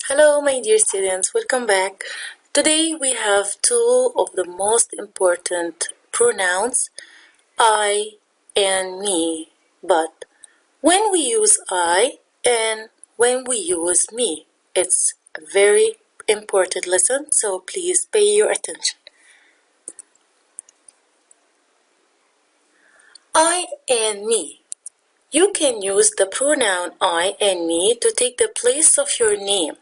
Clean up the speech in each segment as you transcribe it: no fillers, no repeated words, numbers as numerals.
Hello, my dear students, welcome back. Today we have two of the most important pronouns, I and me. But when we use I and when we use me, it's a very important lesson, so please pay your attention. I and me. You can use the pronoun I and me to take the place of your name.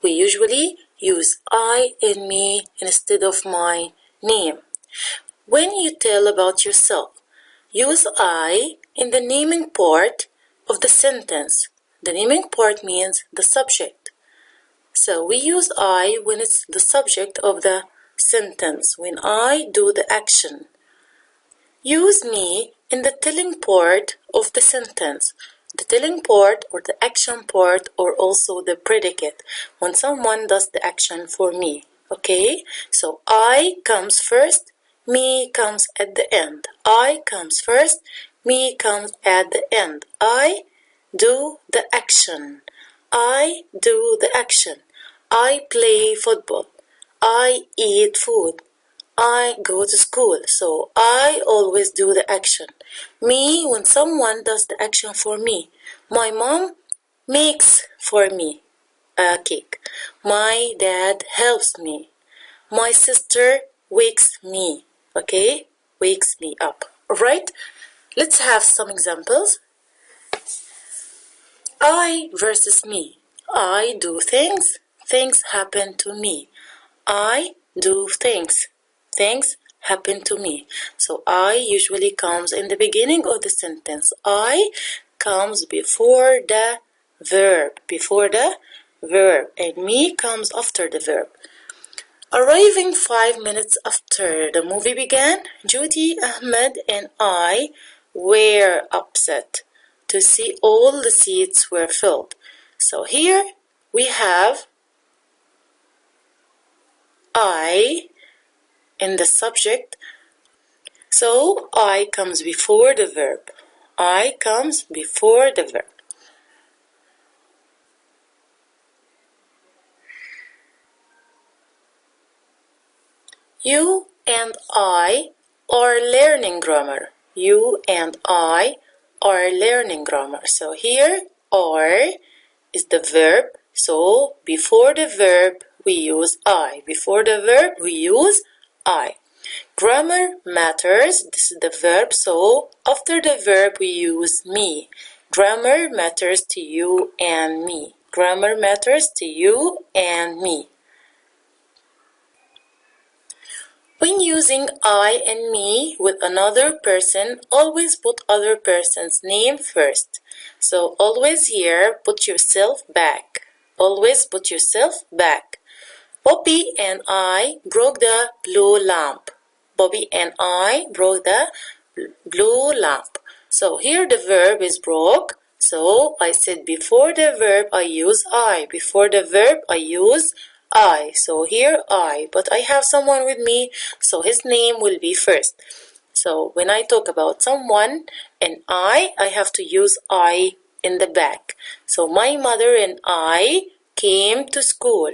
We usually use I and me instead of my name. When you tell about yourself, use I in the naming part of the sentence. The naming part means the subject. So we use I when it's the subject of the sentence, when I do the action. Use me in the telling part of the sentence. The telling part or the action part or also the predicate when someone does the action for me. Okay? So I comes first, me comes at the end. I comes first, me comes at the end. I do the action. I do the action. I play football. I eat food. I go to school, so I always do the action. Me, when someone does the action for me. My mom makes for me a cake. My dad helps me. My sister wakes me, okay? Wakes me up. Alright? Let's have some examples. I versus me. I do things. Things happen to me. I do things. Things happen to me. So I usually comes in the beginning of the sentence. I comes before the verb. And me comes after the verb. Arriving 5 minutes after the movie began, Judy, Ahmed, and I were upset to see all the seats were filled. So here we have I in the subject. So I comes before the verb. I comes before the verb. You and I are learning grammar. You and I are learning grammar. So here are is the verb. So before the verb we use I. Before the verb we use I. Grammar matters. This is the verb. So after the verb we use me. Grammar matters to you and me. Grammar matters to you and me. When using I and me with another person, always put other person's name first. So always here, put yourself back. Always put yourself back. Bobby and I broke the blue lamp. Bobby and I broke the blue lamp. So here the verb is broke. So I said before the verb I use I. Before the verb I use I. So here I. But I have someone with me, so his name will be first. So when I talk about someone and I have to use I in the back. So my mother and I came to school.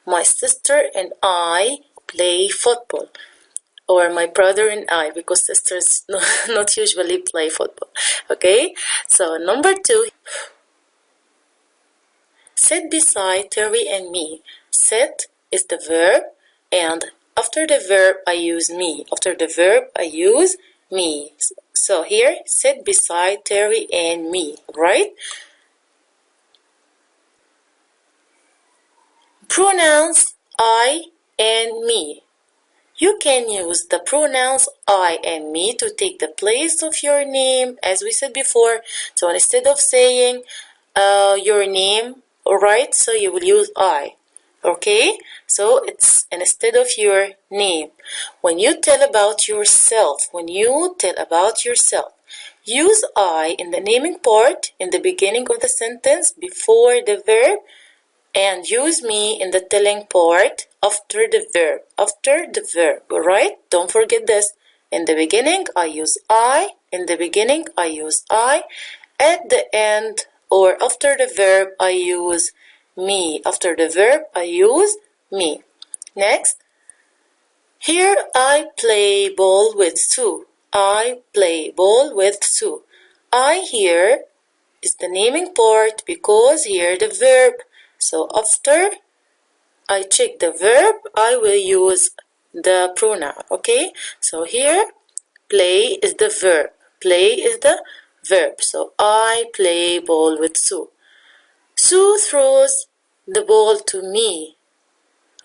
My sister and I play football. Or my brother and I, because sisters not usually play football. Okay, so number 2, sit beside Terry and me. Sit is the verb, and after the verb I use me. After the verb I use me. So here, sit beside Terry and me, right? Pronouns I and me. You can use the pronouns I and me to take the place of your name, as we said before. So instead of saying your name, alright, so you will use I. Okay? So it's instead of your name. When you tell about yourself, use I in the naming part in the beginning of the sentence before the verb, and use me in the telling part after the verb. Alright? Don't forget this. In the beginning, I use I. At the end or after the verb, I use me. After the verb, I use me. Next, here I play ball with Sue. I play ball with Sue. I here is the naming part because here the verb. So after I check the verb, I will use the pronoun, okay? So here, play is the verb. Play is the verb. So I play ball with Sue. Sue throws the ball to me,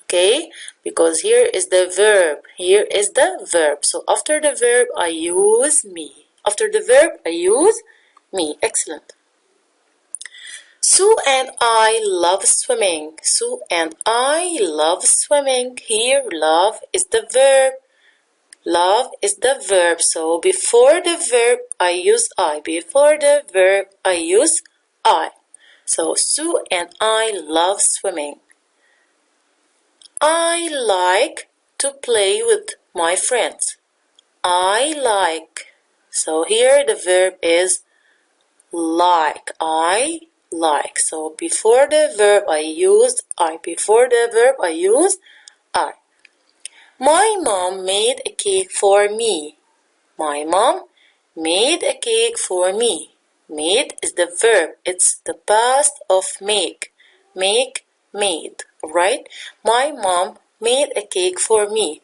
okay? Because here is the verb. Here is the verb. So after the verb, I use me. After the verb, I use me. Excellent. Sue and I love swimming. Sue and I love swimming. Here, love is the verb. Love is the verb. So before the verb, I use I. Before the verb, I use I. So Sue and I love swimming. I like to play with my friends. I like. So here the verb is like. I like. So before the verb I use I. Before the verb I use I. My mom made a cake for me. My mom made a cake for me. Made is the verb. It's the past of make. Make, made. Alright? My mom made a cake for me.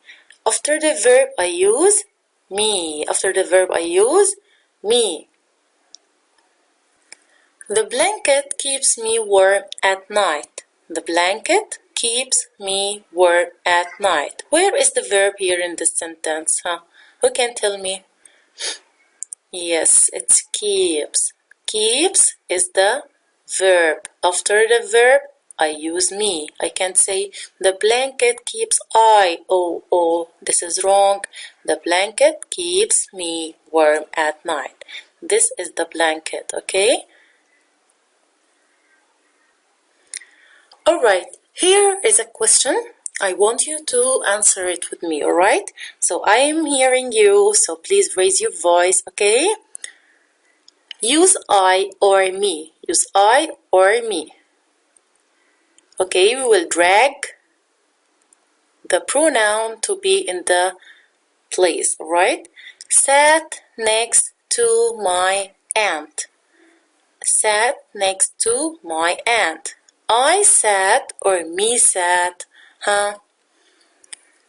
After the verb I use me. After the verb I use me. The blanket keeps me warm at night. The blanket keeps me warm at night. Where is the verb here in this sentence? Who can tell me? Yes, it's keeps. Keeps is the verb. After the verb, I use me. I can say the blanket keeps I. Oh, this is wrong. The blanket keeps me warm at night. This is the blanket, okay? Alright, here is a question. I want you to answer it with me, alright? So I am hearing you, so please raise your voice, okay? Use I or me. Use I or me. Okay, we will drag the pronoun to be in the place, alright? Sat next to my aunt. Sat next to my aunt. I sat or me sat,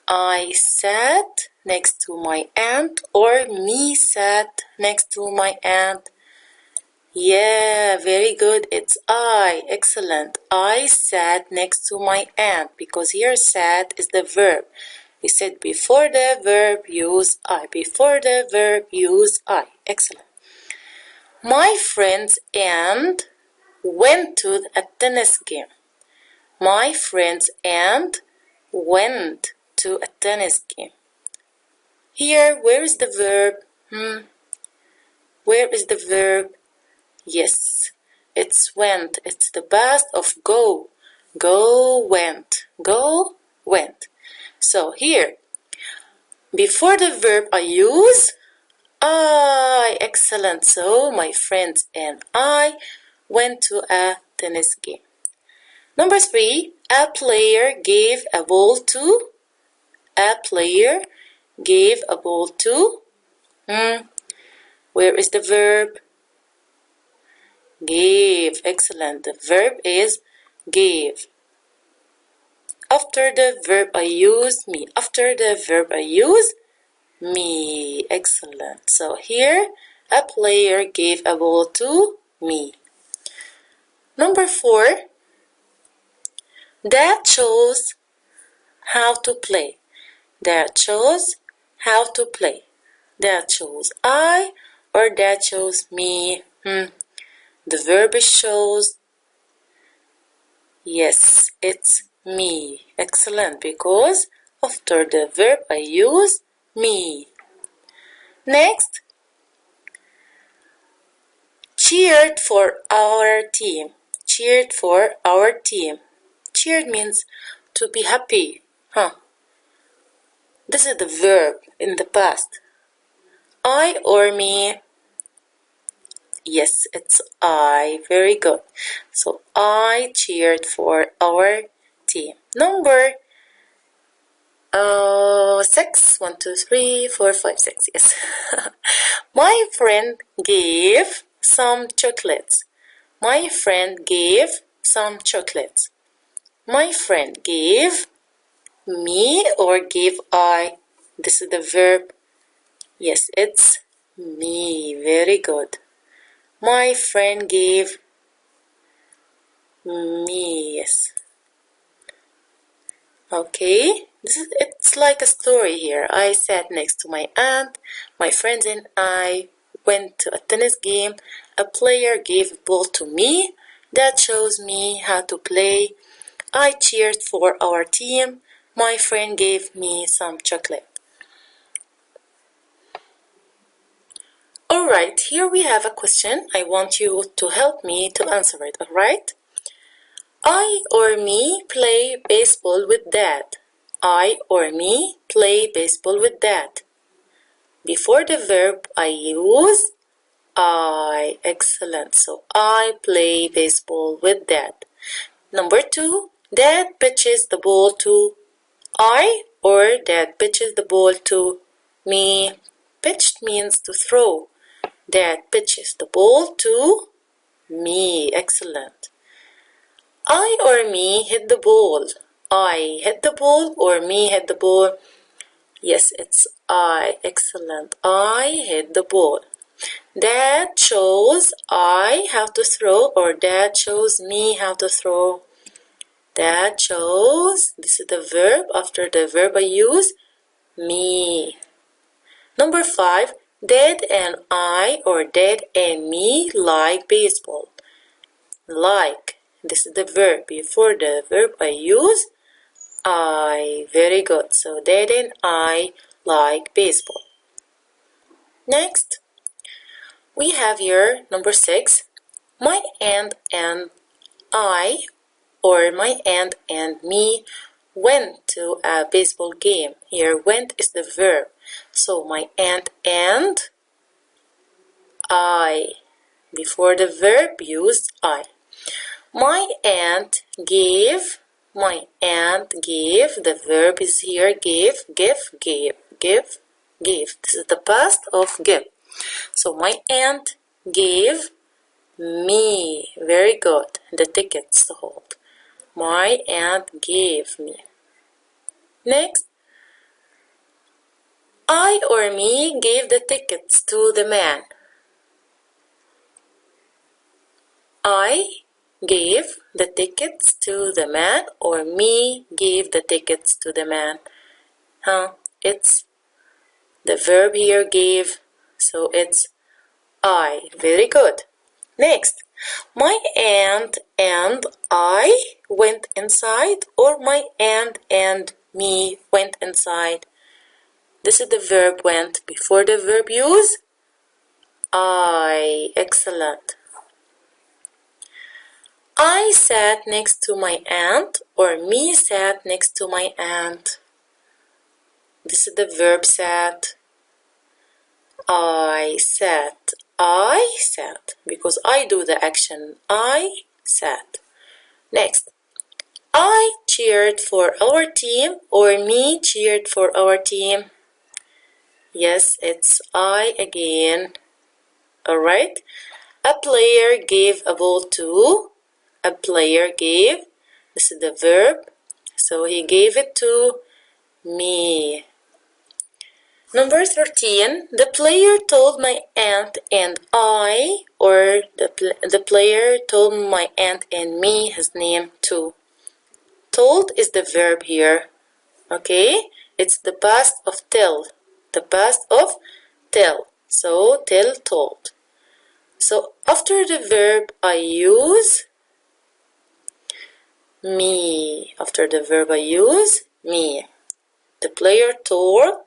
I sat next to my aunt or me sat next to my aunt. Yeah, very good. It's I. Excellent. I sat next to my aunt because here sat is the verb. We said before the verb use I. Before the verb use I. Excellent. My friends and went to a tennis game. My friends and went to a tennis game. Here, where is the verb? Where is the verb? Yes, it's went. It's the past of go. Go, went. Go, went. So here, before the verb I use I. Excellent. So my friends and I went to a tennis game. Number 3, a player gave a ball to. A player gave a ball to. Where is the verb? Gave. Excellent. The verb is gave. After the verb I use me. After the verb I use me. Excellent. So here, a player gave a ball to me. Number 4, Dad shows how to play. Dad shows how to play. Dad shows I or Dad shows me. The verb is shows. Yes, it's me. Excellent, because after the verb I use me. Next, cheered for our team. Cheered for our team. Cheered means to be happy. This is the verb in the past. I or me. Yes, it's I. Very good. So I cheered for our team. Number 6. 1, 2, 3, 4, 5, 6. Yes. My friend gave some chocolates. My friend gave some chocolates. My friend gave me or gave I. This is the verb. Yes, it's me. Very good. My friend gave me. Yes. Okay. It's like a story here. I sat next to my aunt. My friends and I went to a tennis game. A player gave a ball to me. That shows me how to play. I cheered for our team. My friend gave me some chocolate. Alright, here we have a question. I want you to help me to answer it, alright? I or me play baseball with dad. I or me play baseball with dad. Before the verb I use I. Excellent. So I play baseball with dad. Number 2, dad pitches the ball to I or dad pitches the ball to me. Pitched means to throw. Dad pitches the ball to me. Excellent. I or me hit the ball. I hit the ball or me hit the ball? Yes, it's I. Excellent. I hit the ball. Dad shows I how to throw or dad shows me how to throw? Dad shows, this is the verb. After the verb I use me. Number 5, dad and I or dad and me like baseball. Like, this is the verb. Before the verb I use I. Very good. So dad and I like baseball. Next, we have here number 6. My aunt and I or my aunt and me went to a baseball game. Here went is the verb. So my aunt and I. Before the verb use I. My aunt gave. My aunt gave. The verb is here give, gave. This is the past of give. So my aunt gave me. Very good. The tickets to hold. My aunt gave me. Next, I or me gave the tickets to the man. I gave the tickets to the man or me gave the tickets to the man. It's the verb here gave, so it's I. Very good. Next, my aunt and I went inside or my aunt and me went inside. This is the verb went. Before the verb use I. Excellent. I sat next to my aunt or me sat next to my aunt. This is the verb sat. I sat. I sat because I do the action. I sat. Next, I cheered for our team or me cheered for our team. Yes, it's I again. Alright. A player gave a ball to. A player gave. This is the verb. So he gave it to me. Number 13. The player told my aunt and I, or the player told my aunt and me his name too. Told is the verb here. Okay? It's the past of tell. The past of tell. So tell, told. So after the verb I use me. After the verb I use me. The player told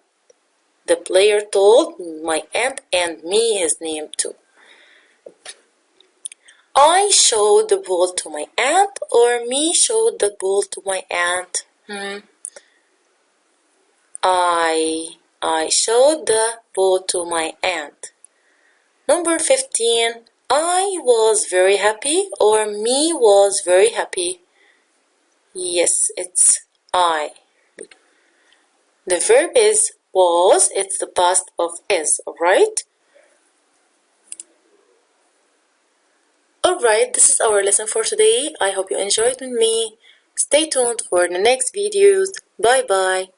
my aunt and me his name too. I showed the ball to my aunt or me showed the ball to my aunt. I showed the ball to my aunt. Number 15. I was very happy or me was very happy? Yes, it's I. The verb is was, it's the past of is, alright? Alright, this is our lesson for today. I hope you enjoyed with me. Stay tuned for the next videos. Bye bye.